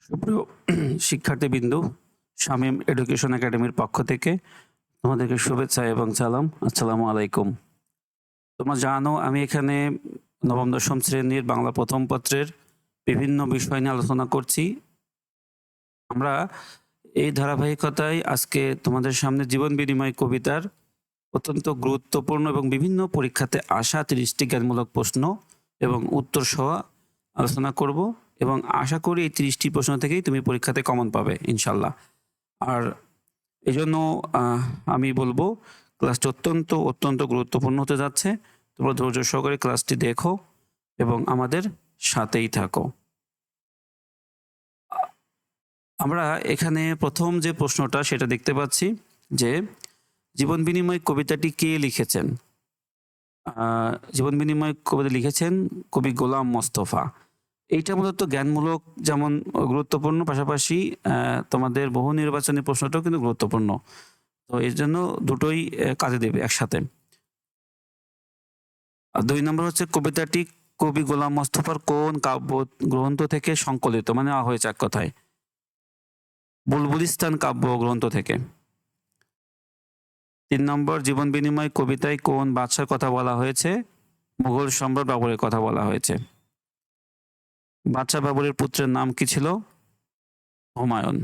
সুপ্রিয় শিক্ষার্থীবৃন্দ, শামীম এডুকেশন একাডেমির পক্ষ থেকে তোমাদেরকে শুভেচ্ছা এবং সালাম। আসসালামু আলাইকুম। তোমরা জানো আমি এখানে নবম দশম শ্রেণীর বাংলা প্রথম পত্রের বিভিন্ন বিষয় নিয়ে আলোচনা করছি। আমরা এই ধারাবাহিকতায় আজকে তোমাদের সামনে জীবন বিনিময় কবিতার অত্যন্ত গুরুত্বপূর্ণ এবং বিভিন্ন পরীক্ষাতে আসা 30টি জ্ঞানমূলক প্রশ্ন এবং উত্তর সহ আলোচনা করব এবং আশা করি এই 30টি প্রশ্ন থেকেই তুমি পরীক্ষাতে কমন পাবে ইনশাল্লাহ। আর এই জন্য আমি বলবো ক্লাসটি অত্যন্ত গুরুত্বপূর্ণ হতে যাচ্ছে। তোমরা ধৈর্য সহকারে ক্লাসটি দেখো এবং আমাদের সাথেই থাকো। আমরা এখানে প্রথম যে প্রশ্নটা সেটা দেখতে পাচ্ছি যে জীবন বিনিময় কবিতাটি কে লিখেছেন। জীবন বিনিময় কবিতা লিখেছেন কবি গোলাম মোস্তফা। এইটা মূলত জ্ঞানমূলক যেমন গুরুত্বপূর্ণ, পাশাপাশি তোমাদের বহু নির্বাচনী প্রশ্নটাও কিন্তু গুরুত্বপূর্ণ। তো এর জন্য দুটোই কাজে দেবে একসাথে। আর 2 নম্বর হচ্ছে কবিতাটি কবি গোলাম মোস্তফার কোন কাব্য গ্রন্থ থেকে সংকলিত, মানে নেওয়া হয়েছে এক কথায়, বুলবুলিস্তান কাব্য গ্রন্থ থেকে। 3 নম্বর জীবন বিনিময় কবিতায় কোন বাদশার কথা বলা হয়েছে, মুঘল সম্রাট বাবরের কথা বলা হয়েছে। বাদশাহ বাবরের পুত্রের নাম কি ছিল, হুমায়ুন।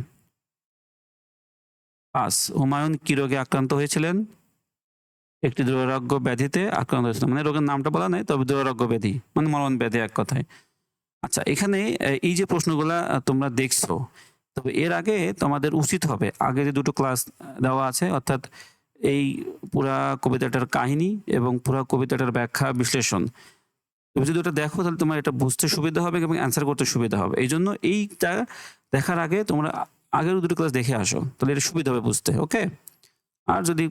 5 হুমায়ুন কি রোগে আক্রান্ত হয়েছিলেন, একটি দুরারোগ্য ব্যাধিতে আক্রান্ত হয়েছিল, মানে রোগের নামটা বলা নাই, তবে দুরারোগ্য ব্যাধি মানে মরণ ব্যাধি এক কথায়। আচ্ছা, এখানে এই যে প্রশ্নগুলা তোমরা দেখছো, তবে এর আগে তোমাদের উচিত হবে আগে যে দুটো ক্লাস দেওয়া আছে, অর্থাৎ এই পুরা কবিতাটার কাহিনী এবং পুরা কবিতাটার ব্যাখ্যা বিশ্লেষণ, তুমি যদি ওটা দেখো তাহলে তোমার এটা বুঝতে সুবিধা হবে এবং অ্যান্সার করতে সুবিধা হবে। এই জন্য এইটা দেখার আগে তোমরা আগের দুটো ক্লাস দেখে আসো, তাহলে এটা সুবিধা হবে বুঝতে। ওকে। আর যদি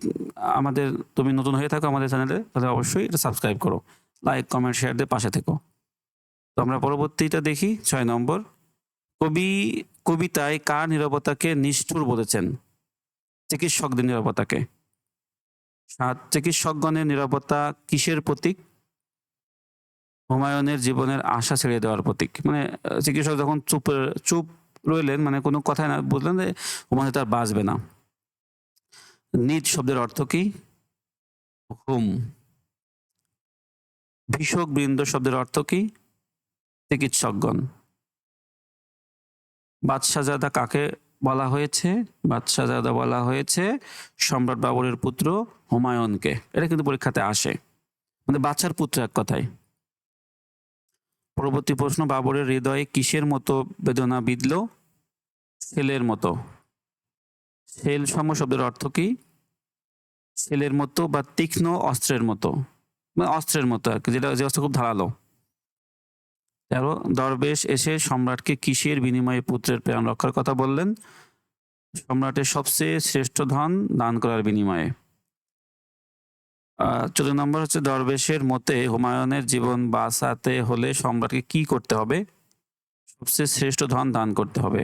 তুমি নতুন হয়ে থাকো আমাদের চ্যানেলে, তাহলে অবশ্যই এটা সাবস্ক্রাইব করো, লাইক কমেন্ট শেয়ার দিয়ে পাশে থেকো। তো আমরা পরবর্তীটা দেখি। 6 নম্বর, কবিতায় কার নীরবতাকে নিষ্ঠুর বলেছেন, চিকিৎসকদের নীরবতাকে। 7 চিকিৎসকগণের নীরবতা কিসের প্রতীক, হুমায়ুনের জীবনের আশা ছেড়ে দেওয়ার প্রতীক। মানে চিকিৎসক যখন চুপ রইলেন, মানে কোনো কথাই না, বুঝলেন যে হুমায়ুন তার বাঁচবে না। নিজ শব্দের অর্থ কি, হুম। ভীষক বৃন্দ শব্দের অর্থ কি, চিকিৎসকগণ। বাদশাহজাদা কাকে বলা হয়েছে, বাদশাহজাদা বলা হয়েছে সম্রাট বাবরের পুত্র হুমায়ুনকে। এটা কিন্তু পরীক্ষাতে আসে, মানে বাচ্চার পুত্র এক কথায়। পরবর্তী প্রশ্ন, বাবরের হৃদয়ে কিসের মতো বেদনা বিঁধল, ছেলের মতো। ছেল সম শব্দের অর্থ কি, ছেলের মতো বা তীক্ষ্ণ অস্ত্রের মতো, মানে অস্ত্রের মতো আর কি, যেটা যে অস্ত্র খুব ধারালো। 13 দরবেশ এসে সম্রাটকে কিসের বিনিময়ে পুত্রের প্রাণ রক্ষার কথা বললেন, সম্রাটের সবচেয়ে শ্রেষ্ঠ ধন দান করার বিনিময়ে। 14 নম্বর হচ্ছে দরবেশের মতে হুমায়ুনের জীবন বাঁচাতে হলে সম্রাটকে কি করতে হবে, সবচেয়ে শ্রেষ্ঠ ধন দান করতে হবে।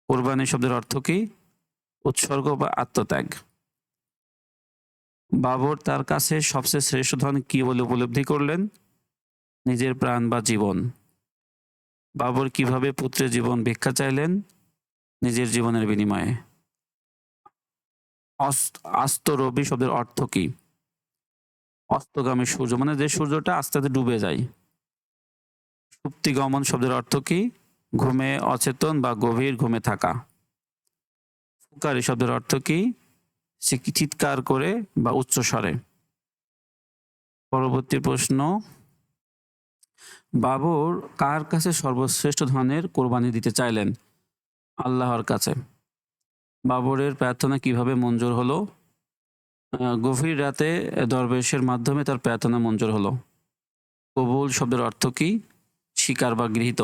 কোরবানি শব্দের অর্থ কি, উৎসর্গ বা আত্মত্যাগ। বাবর তার কাছে সবচেয়ে শ্রেষ্ঠ ধন কি বলে উপলব্ধি করলেন, নিজের প্রাণ বা জীবন। বাবর কিভাবে পুত্রের জীবন ভিক্ষা চাইলেন, নিজের জীবনের বিনিময়ে। আস্ত রবি শব্দের অর্থ কি, অস্তগামী সূর্য, মানে যে সূর্যটা আস্তে আস্তে ডুবে যায়। সুপ্তিগমন শব্দের অর্থ কি, ঘুমে অচেতন বা গভীর ঘুমে থাকা। ফুকারি শব্দের অর্থ কি, চিৎকার করে বা উচ্চ স্বরে। পরবর্তী প্রশ্ন, বাবর কার কাছে সর্বশ্রেষ্ঠ ধনের কোরবানি দিতে চাইলেন, আল্লাহর কাছে। বাবরের প্রার্থনা কিভাবে মঞ্জুর হলো, গভীর রাতে দরবেশের মাধ্যমে তার প্রার্থনা মঞ্জুর হলো। কবুল শব্দের অর্থ কি, স্বীকার বা গৃহীত।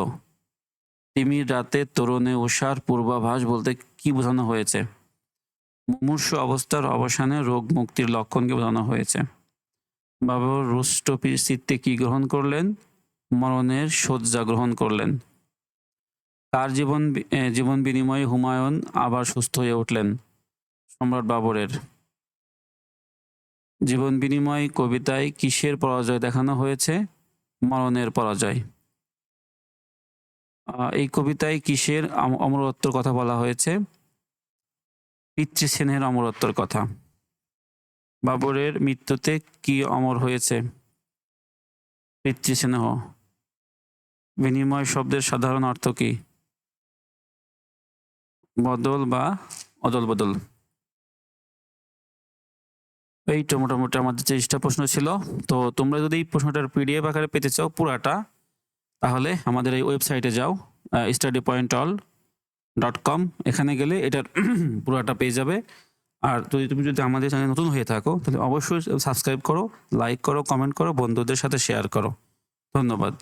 তিমির রাতে তরুণে উষার পূর্বাভাস বলতে কি বোঝানো হয়েছে, মুমূর্ষু অবস্থার অবসানে রোগ মুক্তির লক্ষণকে বোঝানো হয়েছে। বাবর রুষ্ট চিত্তে কি গ্রহণ করলেন, মরণের শয্যা গ্রহণ করলেন। কার জীবন বিনিময়ে হুমায়ুন আবার সুস্থ হয়ে উঠলেন, সম্রাট বাবরের। জীবন বিনিময় কবিতায় কিসের পরাজয় দেখানো হয়েছে, মরণের পরাজয়। এই কবিতায় কিসের অমরত্বর কথা বলা হয়েছে? পিতৃস্নেহের অমরত্বর কথা। বাবরের মৃত্যুতে কি অমর হয়েছে? পিতৃস্নেহ। বিনিময় শব্দের সাধারণ অর্থ কি? বদল বা অদল বদল। এইটা মোটামুটি আমাদের 30টা প্রশ্ন ছিল। তো তোমরা যদি এই প্রশ্নটার পিডিএফ আকারে পেতে চাও পুরাটা, তাহলে আমাদের এই ওয়েবসাইটে যাও, studypointall.com। এখানে গেলে এটার পুরাটা পেয়ে যাবে। আর তুমি যদি আমাদের চ্যানেলে নতুন হয়ে থাকো তাহলে অবশ্যই সাবস্ক্রাইব করো, লাইক করো, কমেন্ট করো, বন্ধুদের সাথে শেয়ার করো। ধন্যবাদ।